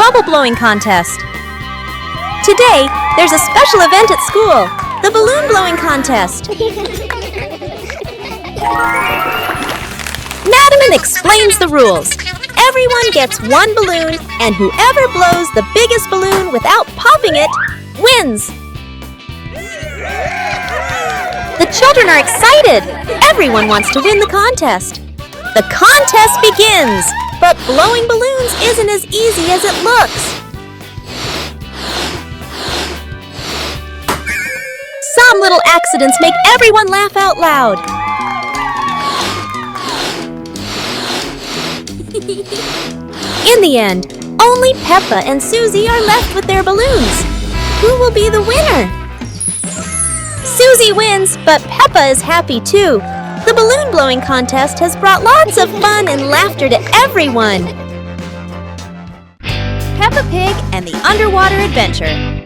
bubble blowing contest. Today, there's a special event at school, the balloon blowing contest. Madam explains the rules. Everyone gets one balloon, and whoever blows the biggest balloon without popping it wins. The children are excited. Everyone wants to win the contest. The contest begins, but blowing balloons isn't as easy as it looks. Some little accidents make everyone laugh out loud. In the end, only Peppa and Susie are left with their balloons. Who will be the winner? Susie wins, but Peppa is happy too. The balloon blowing contest has brought lots of fun and laughter to everyone. Peppa Pig and the Underwater Adventure.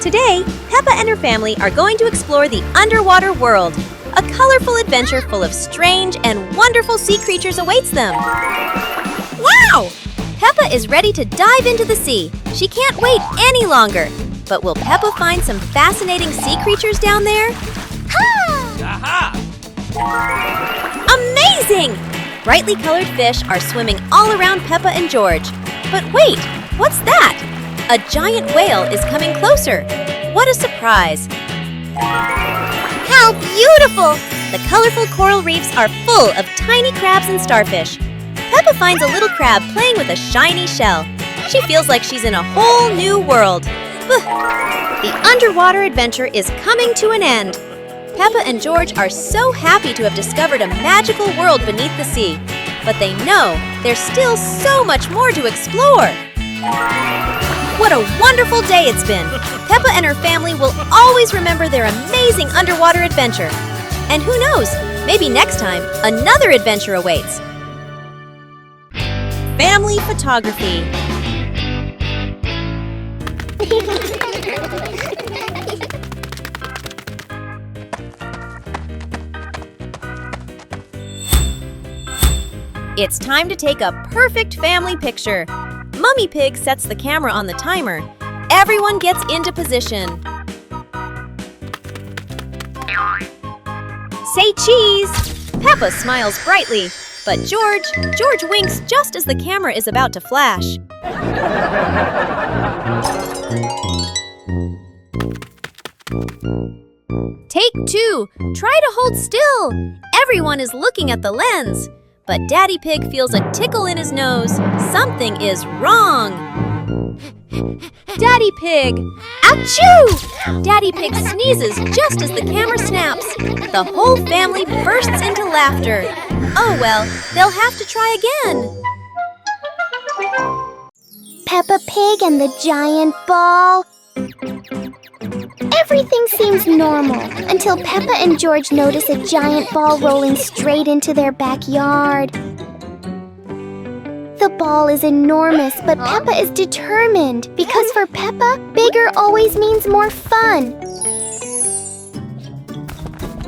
Today, Peppa and her family are going to explore the underwater world. A colorful adventure full of strange and wonderful sea creatures awaits them. Wow! Peppa is ready to dive into the sea. She can't wait any longer. But will Peppa find some fascinating sea creatures down there? Aha! Amazing! Brightly colored fish are swimming all around Peppa and George. But wait, what's that? A giant whale is coming closer. What a surprise! How beautiful! The colorful coral reefs are full of tiny crabs and starfish. Peppa finds a little crab playing with a shiny shell. She feels like she's in a whole new world. The underwater adventure is coming to an end. Peppa and George are so happy to have discovered a magical world beneath the sea. But they know there's still so much more to explore. What a wonderful day it's been! Peppa and her family will always remember their amazing underwater adventure. And who knows, maybe next time, another adventure awaits. Family photography. It's time to take a perfect family picture. Mummy Pig sets the camera on the timer. Everyone gets into position. Say cheese! Peppa smiles brightly, but George winks just as the camera is about to flash. Take 2. Try to hold still. Everyone is looking at the lens. But Daddy Pig feels a tickle in his nose. Something is wrong. Daddy Pig! Achoo! Daddy Pig sneezes just as the camera snaps. The whole family bursts into laughter. Oh well, they'll have to try again. Peppa Pig and the giant ball. Everything seems normal until Peppa and George notice a giant ball rolling straight into their backyard. The ball is enormous, but Peppa is determined because for Peppa, bigger always means more fun.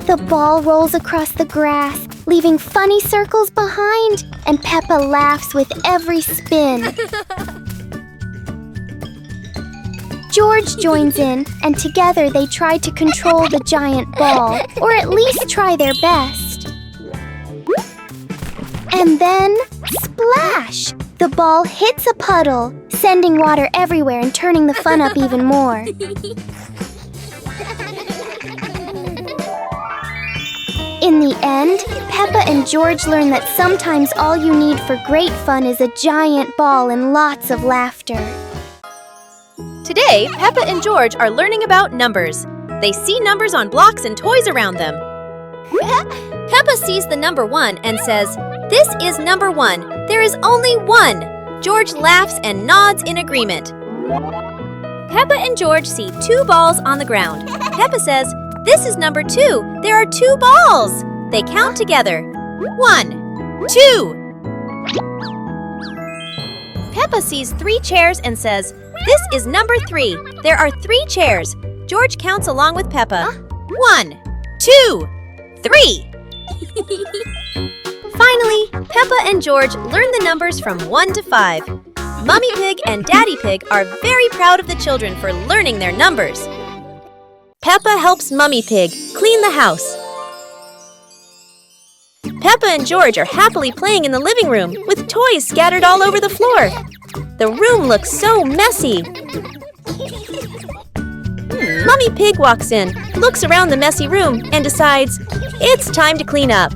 The ball rolls across the grass, leaving funny circles behind, and Peppa laughs with every spin. George joins in, and together they try to control the giant ball, or at least try their best. And then, splash! The ball hits a puddle, sending water everywhere and turning the fun up even more. In the end, Peppa and George learn that sometimes all you need for great fun is a giant ball and lots of laughter. Today, Peppa and George are learning about numbers. They see numbers on blocks and toys around them. Peppa sees the number 1 and says, "This is number 1. There is only 1." George laughs and nods in agreement. Peppa and George see 2 balls on the ground. Peppa says, "This is number 2. There are 2 balls." They count together. 1, 2. Peppa sees 3 chairs and says, "This is number 3. There are 3 chairs." George counts along with Peppa. 1, 2, 3. Finally, Today, Peppa and George learn the numbers from 1 to 5. Mummy Pig and Daddy Pig are very proud of the children for learning their numbers. Peppa helps Mummy Pig clean the house. Peppa and George are happily playing in the living room with toys scattered all over the floor. The room looks so messy. Mummy Pig walks in, looks around the messy room, and decides it's time to clean up.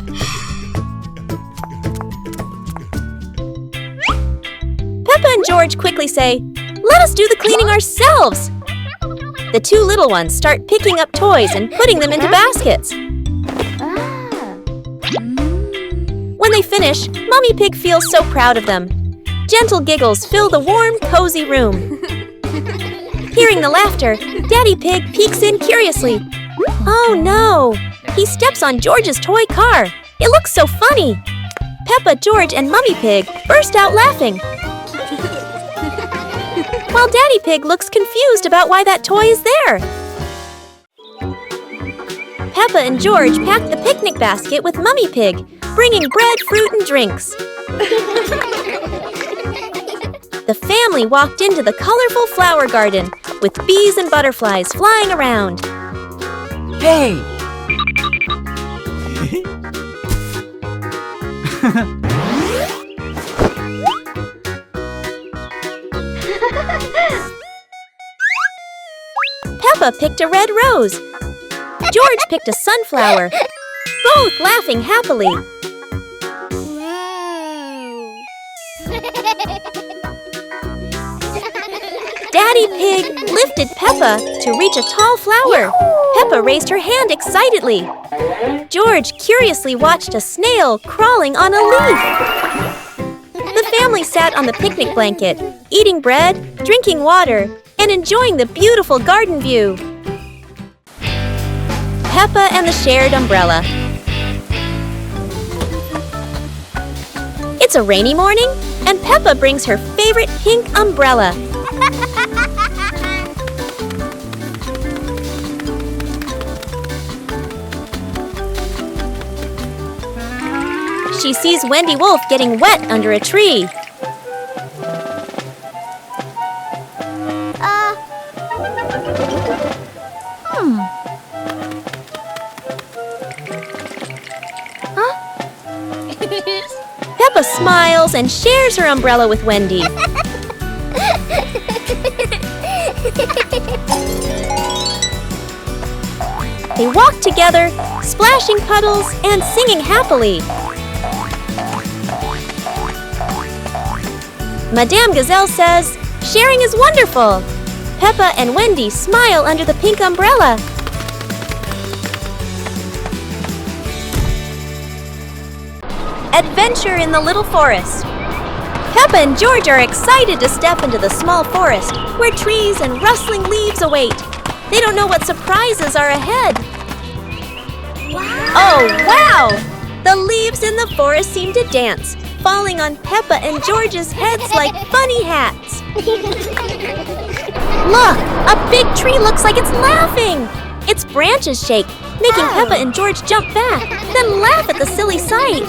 Peppa and George quickly say, "Let us do the cleaning ourselves!" The two little ones start picking up toys and putting them into baskets. When they finish, Mummy Pig feels so proud of them. Gentle giggles fill the warm, cozy room. Hearing the laughter, Daddy Pig peeks in curiously. Oh no! He steps on George's toy car. It looks so funny. Peppa, George, and Mummy Pig burst out laughing. While Daddy Pig looks confused about why that toy is there. Peppa and George pack the picnic basket with Mummy Pig, bringing bread, fruit, and drinks. The family walked into the colorful flower garden with bees and butterflies flying around. Hey! Peppa picked a red rose. George picked a sunflower, both laughing happily. Daddy Pig lifted Peppa to reach a tall flower. Peppa raised her hand excitedly. George curiously watched a snail crawling on a leaf. The family sat on the picnic blanket, eating bread, drinking water, and enjoying the beautiful garden view. Peppa and the shared umbrella. It's a rainy morning, and Peppa brings her favorite pink umbrella. She sees Wendy Wolf getting wet under a tree. Peppa smiles and shares her umbrella with Wendy. They walk together, splashing puddles and singing happily. Madame Gazelle says, "Sharing is wonderful." Peppa and Wendy smile under the pink umbrella. Adventure in the little forest. Peppa and George are excited to step into the small forest where trees and rustling leaves await. They don't know what surprises are ahead. Wow! Oh, wow! The leaves in the forest seem to dance, falling on Peppa and George's heads like funny hats. Look! A big tree looks like it's laughing! Its branches shake, making Peppa and George jump back, then laugh at the silly sight.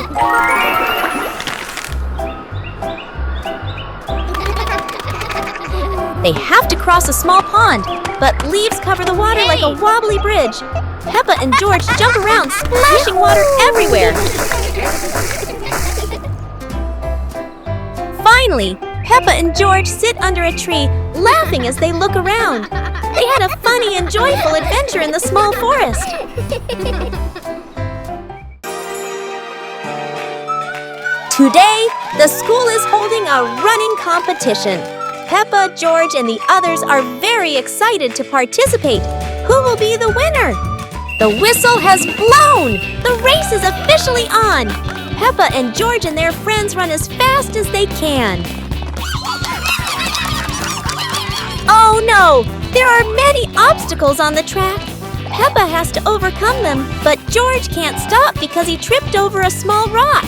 They have to cross a small pond, but leaves cover the water like a wobbly bridge. Peppa and George jump around, splashing water everywhere. Finally, Peppa and George sit under a tree, laughing as they look around. They had a funny and joyful adventure in the small forest. Today, the school is holding a running competition. Peppa, George, and the others are very excited to participate. Who will be the winner? The whistle has blown! The race is officially on! Peppa and George and their friends run as fast as they can. Oh no! There are many obstacles on the track. Peppa has to overcome them, but George can't stop because he tripped over a small rock.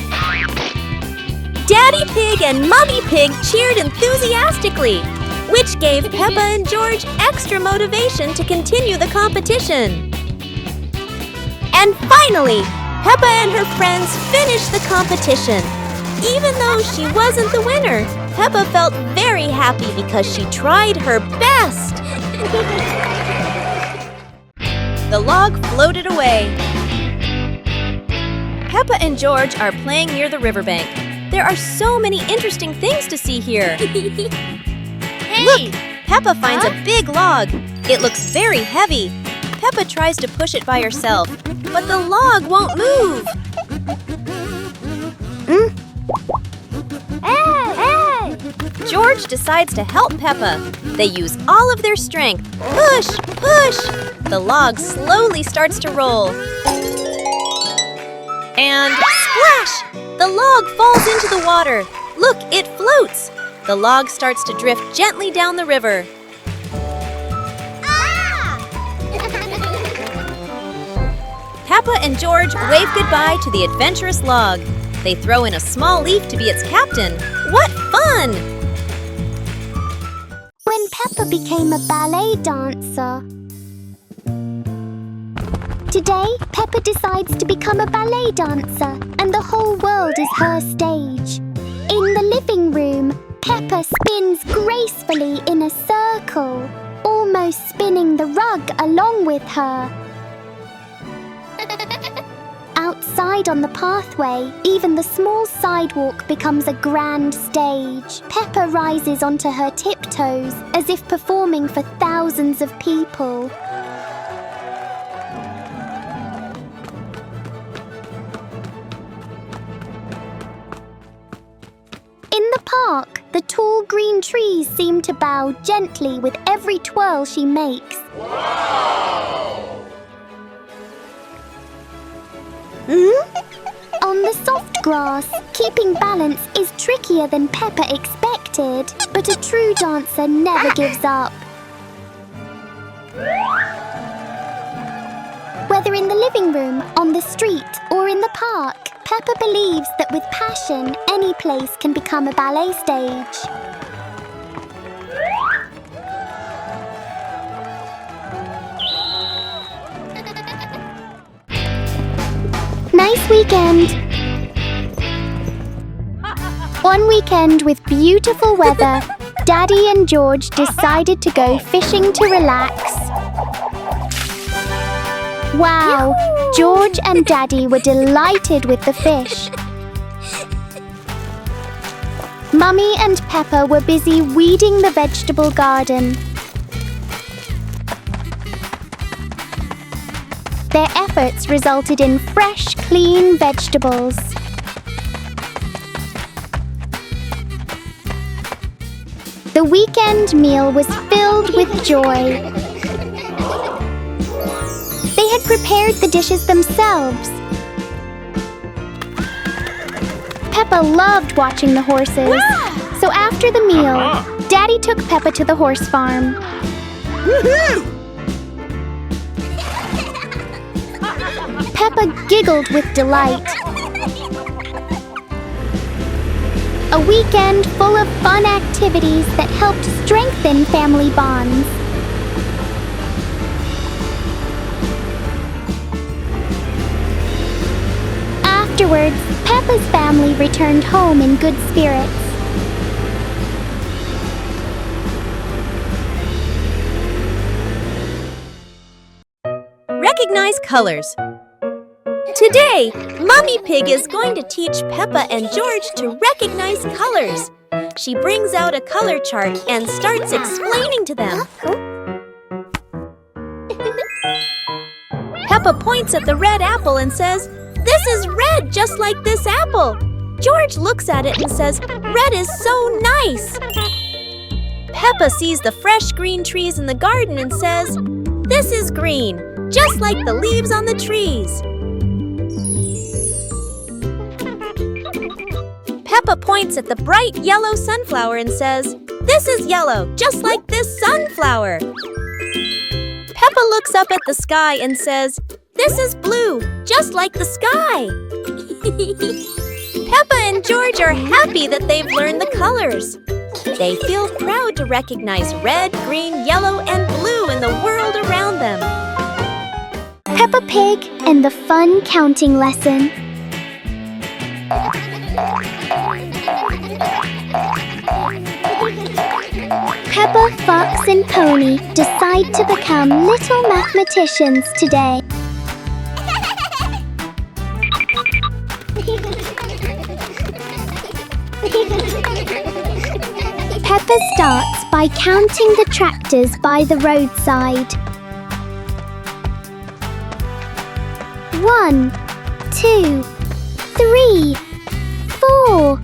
Daddy Pig and Mummy Pig cheered enthusiastically, which gave Peppa and George extra motivation to continue the competition. And finally, Peppa and her friends finished the competition. Even though she wasn't the winner, Peppa felt very happy because she tried her best. The log floated away. Peppa and George are playing near the riverbank. There are so many interesting things to see here. Hey! Look! Peppa finds a big log. It looks very heavy. Peppa tries to push it by herself, but the log won't move. Hey! George decides to help Peppa. They use all of their strength. Push! Push! The log slowly starts to roll. And splash! The log falls into the water. Look, it floats. The log starts to drift gently down the river. Peppa and George wave goodbye to the adventurous log. They throw in a small leaf to be its captain. What fun! When Peppa became a ballet dancer. Today, Peppa decides to become a ballet dancer, and the whole world is her stage. In the living room, Peppa spins gracefully in a circle, almost spinning the rug along with her. Outside on the pathway, even the small sidewalk becomes a grand stage. Peppa rises onto her tiptoes as if performing for thousands of people. In the park, the tall green trees seem to bow gently with every twirl she makes. On the soft grass, keeping balance is trickier than Peppa expected, but a true dancer never gives up. Whether in the living room, on the street, or in the park, Peppa believes that with passion, any place can become a ballet stage. Nice weekend! One weekend with beautiful weather, Daddy and George decided to go fishing to relax. Wow! George and Daddy were delighted with the fish. Mummy and Peppa were busy weeding the vegetable garden. Their efforts resulted in fresh, clean vegetables. The weekend meal was filled with joy. They had prepared the dishes themselves. Peppa loved watching the horses. So after the meal, Daddy took Peppa to the horse farm. Peppa giggled with delight. A weekend full of fun activities that helped strengthen family bonds. Afterwards, Peppa's family returned home in good spirits. Recognize colors. Today, Mommy Pig is going to teach Peppa and George to recognize colors. She brings out a color chart and starts explaining to them. Peppa points at the red apple and says, "This is red, just like this apple." George looks at it and says, "Red is so nice." Peppa sees the fresh green trees in the garden and says, "This is green, just like the leaves on the trees." Peppa points at the bright yellow sunflower and says, "This is yellow, just like this sunflower." Peppa looks up at the sky and says, "This is blue, just like the sky." Peppa and George are happy that they've learned the colors. They feel proud to recognize red, green, yellow, and blue in the world around them. Peppa Pig and the fun counting lesson. Fox and Pony decide to become little mathematicians today. Peppa starts by counting the tractors by the roadside. 1, 2, 3, 4.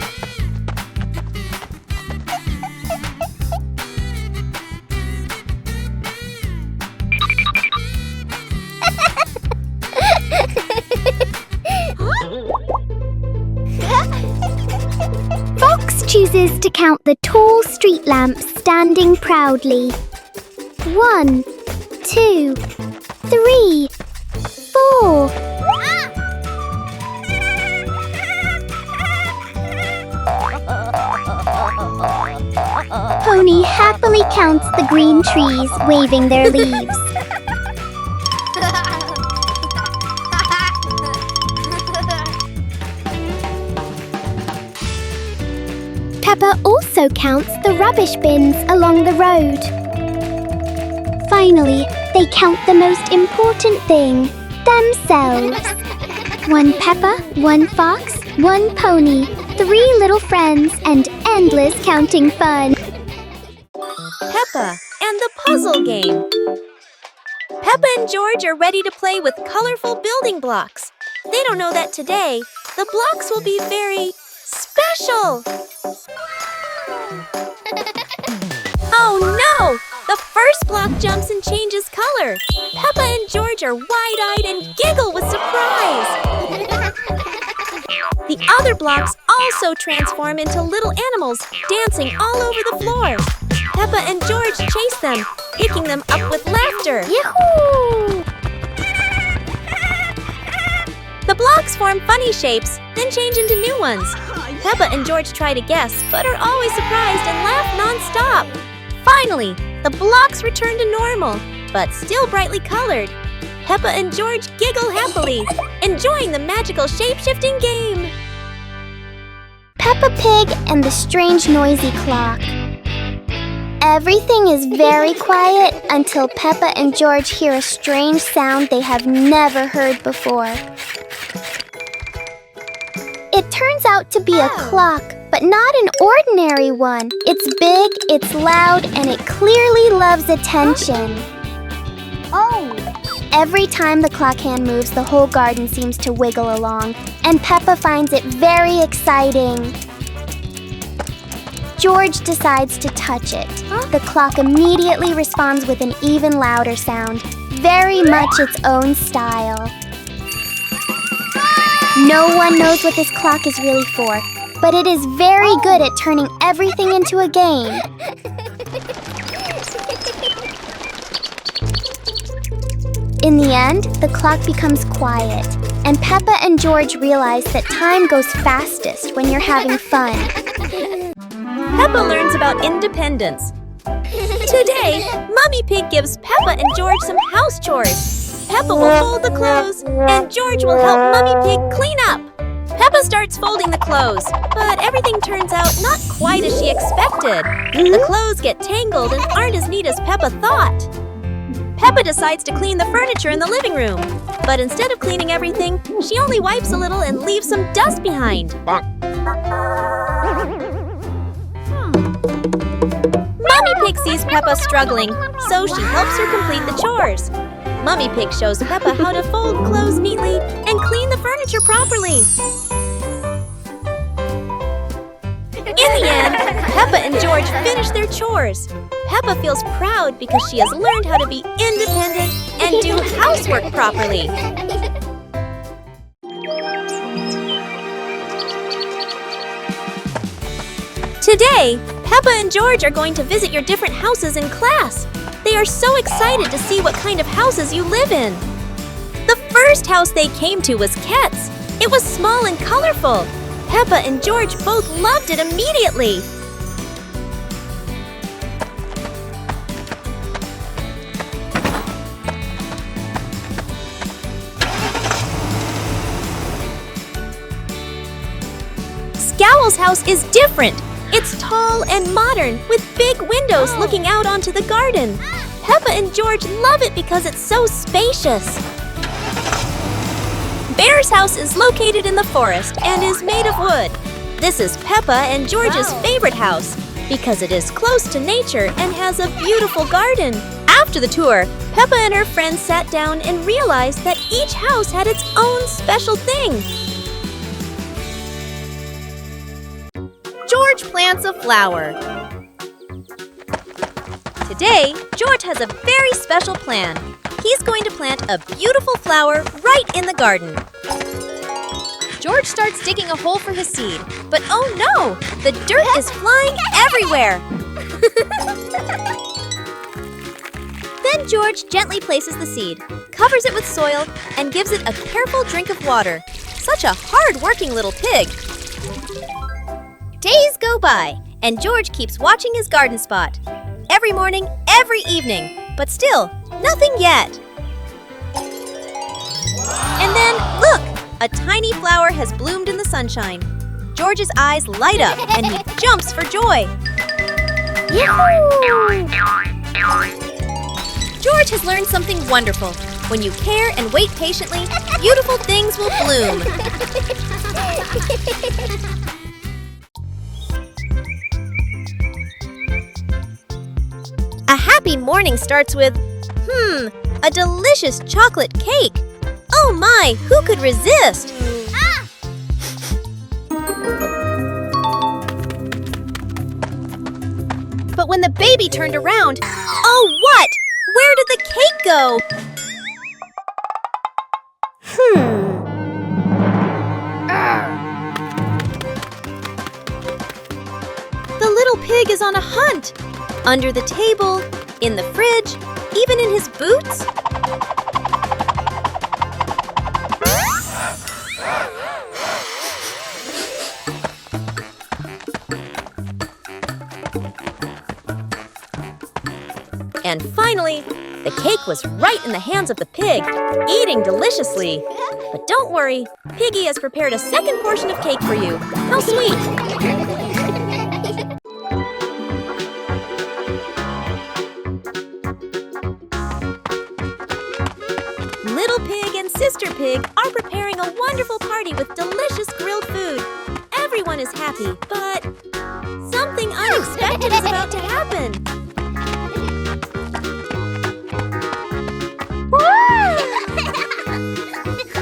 Fox chooses to count the tall street lamps standing proudly. 1, 2, 3, 4. Pony happily counts the green trees waving their leaves. Peppa also counts the rubbish bins along the road. Finally, they count the most important thing, themselves. 1 Peppa, 1 Fox, 1 Pony, 3 little friends, and endless counting fun. Peppa and the puzzle game. Peppa and George are ready to play with colorful building blocks. They don't know that today, the blocks will be very special. Oh no! The first block jumps and changes color. Peppa and George are wide-eyed and giggle with surprise. The other blocks also transform into little animals dancing all over the floor. Peppa and George chase them, picking them up with laughter. Yahoo! The blocks form funny shapes, then change into new ones. Peppa and George try to guess, but are always surprised and laugh non-stop. Finally, the blocks return to normal, but still brightly colored. Peppa and George giggle happily, enjoying the magical shape-shifting game. Peppa Pig and the strange noisy clock. Everything is very quiet until Peppa and George hear a strange sound they have never heard before. It turns out to be a clock, but not an ordinary one. It's big, it's loud, and it clearly loves attention. Oh! Every time the clock hand moves, the whole garden seems to wiggle along, and Peppa finds it very exciting. George decides to touch it. The clock immediately responds with an even louder sound, very much its own style. No one knows what this clock is really for, but it is very good at turning everything into a game. In the end, the clock becomes quiet, and Peppa and George realize that time goes fastest when you're having fun. Peppa learns about independence. Today, Mummy Pig gives Peppa and George some house chores. Peppa will fold the clothes, and George will help Mummy Pig clean up. Peppa starts folding the clothes, but everything turns out not quite as she expected. The clothes get tangled and aren't as neat as Peppa thought. Peppa decides to clean the furniture in the living room, but instead of cleaning everything, she only wipes a little and leaves some dust behind. Mummy Pig sees Peppa struggling, so she helps her complete the chores. Mummy Pig shows Peppa how to fold clothes neatly and clean the furniture properly. In the end, Peppa and George finish their chores. Peppa feels proud because she has learned how to be independent and do housework properly. Today, Peppa and George are going to visit your different houses in class. They are so excited to see what kind of houses you live in. The first house they came to was Ket's. It was small and colorful. Peppa and George both loved it immediately. Scowl's house is different. It's tall and modern with big windows looking out onto the garden. Peppa and George love it because it's so spacious. Bear's house is located in the forest and is made of wood. This is Peppa and George's favorite house because it is close to nature and has a beautiful garden. After the tour, Peppa and her friends sat down and realized that each house had its own special thing. George plants a flower. Today, George has a very special plan. He's going to plant a beautiful flower right in the garden. George starts digging a hole for his seed, but oh no! The dirt is flying everywhere! Then George gently places the seed, covers it with soil, and gives it a careful drink of water. Such a hard-working little pig! Days go by, and George keeps watching his garden spot. Every morning, every evening, but still, nothing yet. And then, look! A tiny flower has bloomed in the sunshine. George's eyes light up, and he jumps for joy. Yahoo! George has learned something wonderful. When you care and wait patiently, beautiful things will bloom. A happy morning starts with, a delicious chocolate cake. Oh my, who could resist? But when the baby turned around, oh what? Where did the cake go? The little pig is on a hunt. Under the table, in the fridge, even in his boots. And finally, the cake was right in the hands of the pig, eating deliciously. But don't worry, Piggy has prepared a second portion of cake for you. How sweet! Little Pig and Sister Pig are preparing a wonderful party with delicious grilled food. Everyone is happy, but something unexpected is about to happen.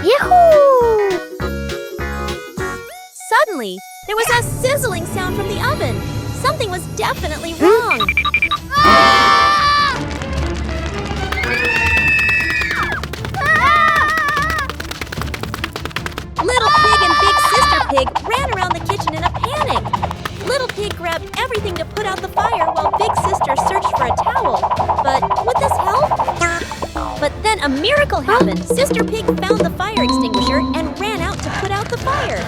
Yahoo! Suddenly, there was a sizzling sound from the oven. Something was definitely wrong. Little Pig and Big Sister Pig ran around the kitchen in a panic. Little Pig grabbed everything to put out the fire while Big Sister searched for a towel. But would this help? But then a miracle happened. Sister Pig found the fire extinguisher and ran out to put out the fire.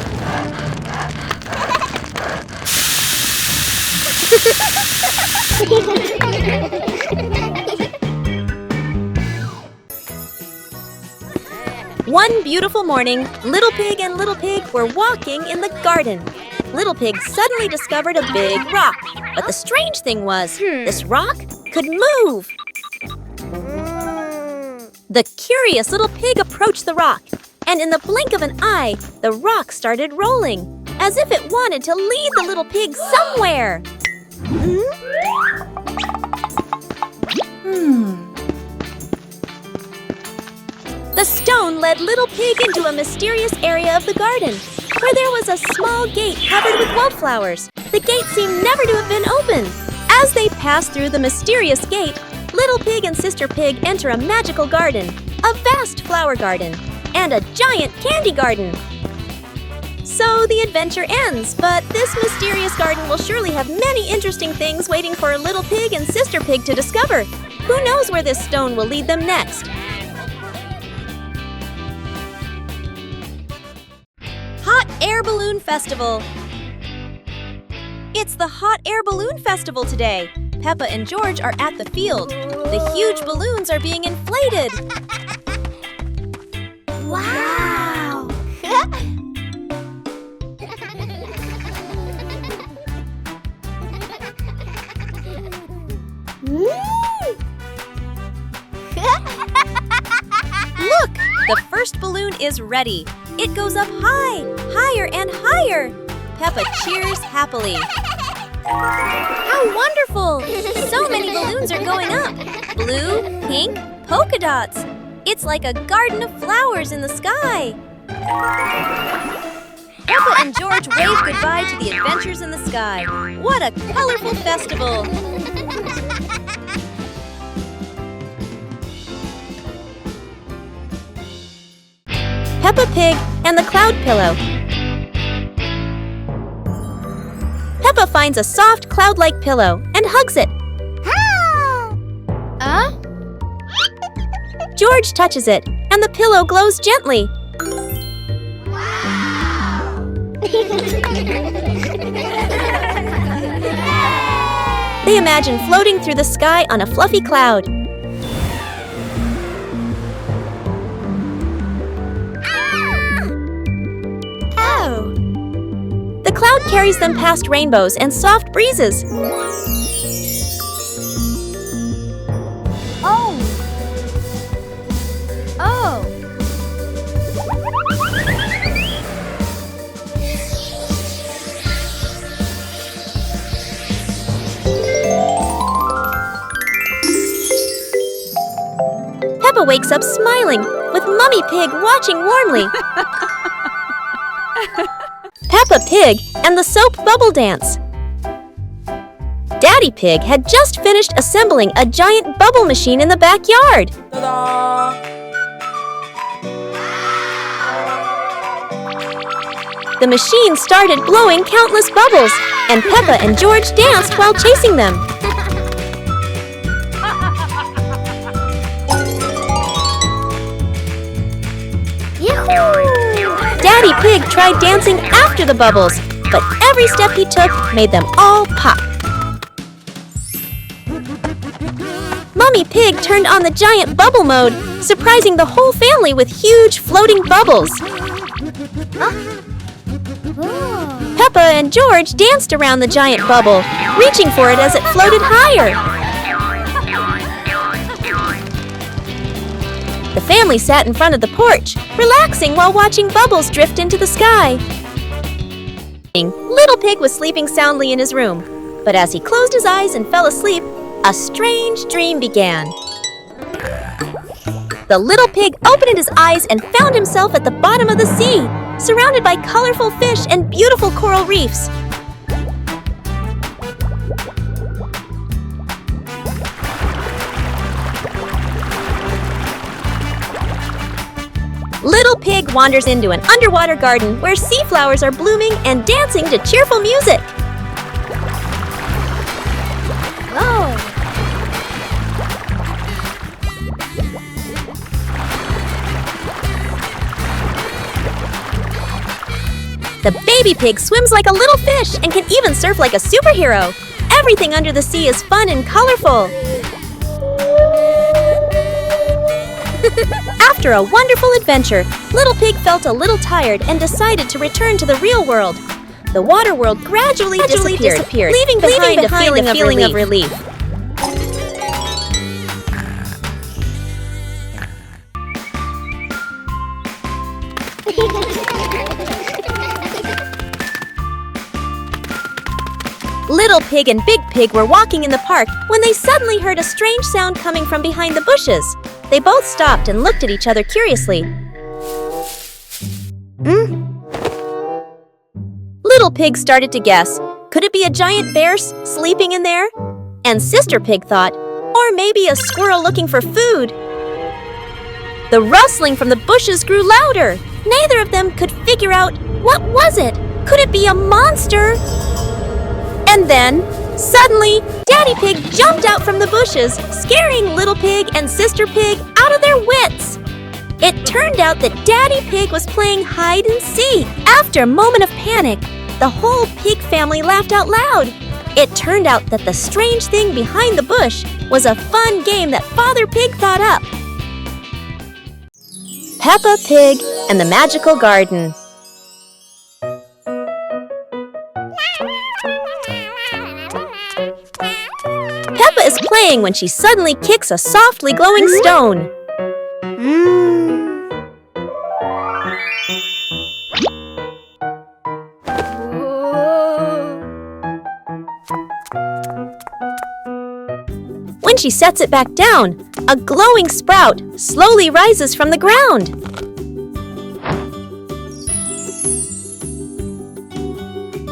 One beautiful morning, Little Pig and Little Pig were walking in the garden. Little Pig suddenly discovered a big rock. But the strange thing was, this rock could move. The curious little pig approached the rock, and in the blink of an eye, the rock started rolling, as if it wanted to lead the little pig somewhere. The stone led Little Pig into a mysterious area of the garden, where there was a small gate covered with wildflowers. The gate seemed never to have been opened. As they passed through the mysterious gate, Little Pig and Sister Pig enter a magical garden, a vast flower garden, and a giant candy garden. So the adventure ends, but this mysterious garden will surely have many interesting things waiting for Little Pig and Sister Pig to discover. Who knows where this stone will lead them next? Hot Air Balloon Festival. It's the Hot Air Balloon Festival today. Peppa and George are at the field. The huge balloons are being inflated. Wow! Look! The first balloon is ready. It goes up high, higher and higher. Peppa cheers happily. How wonderful! So many balloons are going up. Blue, pink, polka dots. It's like a garden of flowers in the sky. Peppa and George wave goodbye to the adventures in the sky. What a colorful festival! Peppa Pig and the Cloud Pillow. Peppa finds a soft cloud-like pillow and hugs it. George touches it, and the pillow glows gently. They imagine floating through the sky on a fluffy cloud. The cloud carries them past rainbows and soft breezes. Peppa wakes up smiling, with Mummy Pig watching warmly. Peppa Pig and the Soap Bubble Dance. Daddy Pig had just finished assembling a giant bubble machine in the backyard. Ta-da! The machine started blowing countless bubbles, and Peppa and George danced while chasing them. Daddy Pig tried dancing after the bubbles, but every step he took made them all pop. Mummy Pig turned on the giant bubble mode, surprising the whole family with huge floating bubbles. Peppa and George danced around the giant bubble, reaching for it as it floated higher. The family sat in front of the porch, relaxing while watching bubbles drift into the sky. Little Pig was sleeping soundly in his room, but as he closed his eyes and fell asleep, a strange dream began. The little pig opened his eyes and found himself at the bottom of the sea, surrounded by colorful fish and beautiful coral reefs. Little Pig wanders into an underwater garden where sea flowers are blooming and dancing to cheerful music. The baby pig swims like a little fish and can even surf like a superhero. Everything under the sea is fun and colorful. After a wonderful adventure, Little Pig felt a little tired and decided to return to the real world. The water world gradually disappeared, leaving behind a feeling of relief. Little Pig and Big Pig were walking in the park when they suddenly heard a strange sound coming from behind the bushes. They both stopped and looked at each other curiously. Little Pig started to guess. Could it be a giant bear sleeping in there? And Sister Pig thought, or maybe a squirrel looking for food. The rustling from the bushes grew louder. Neither of them could figure out, what was it? Could it be a monster? And then, suddenly, Daddy Pig jumped out from the bushes, scaring Little Pig and Sister Pig out of their wits. It turned out that Daddy Pig was playing hide and seek. After a moment of panic, the whole pig family laughed out loud. It turned out that the strange thing behind the bush was a fun game that Father Pig thought up. Peppa Pig and the Magical Garden. Peppa is playing when she suddenly kicks a softly glowing stone. When she sets it back down, a glowing sprout slowly rises from the ground.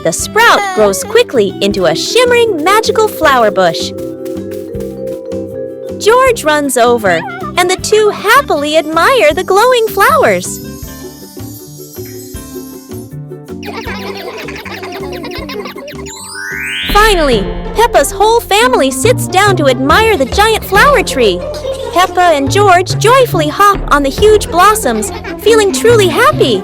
The sprout grows quickly into a shimmering magical flower bush. George runs over, and the two happily admire the glowing flowers. Finally, Peppa's whole family sits down to admire the giant flower tree. Peppa and George joyfully hop on the huge blossoms, feeling truly happy.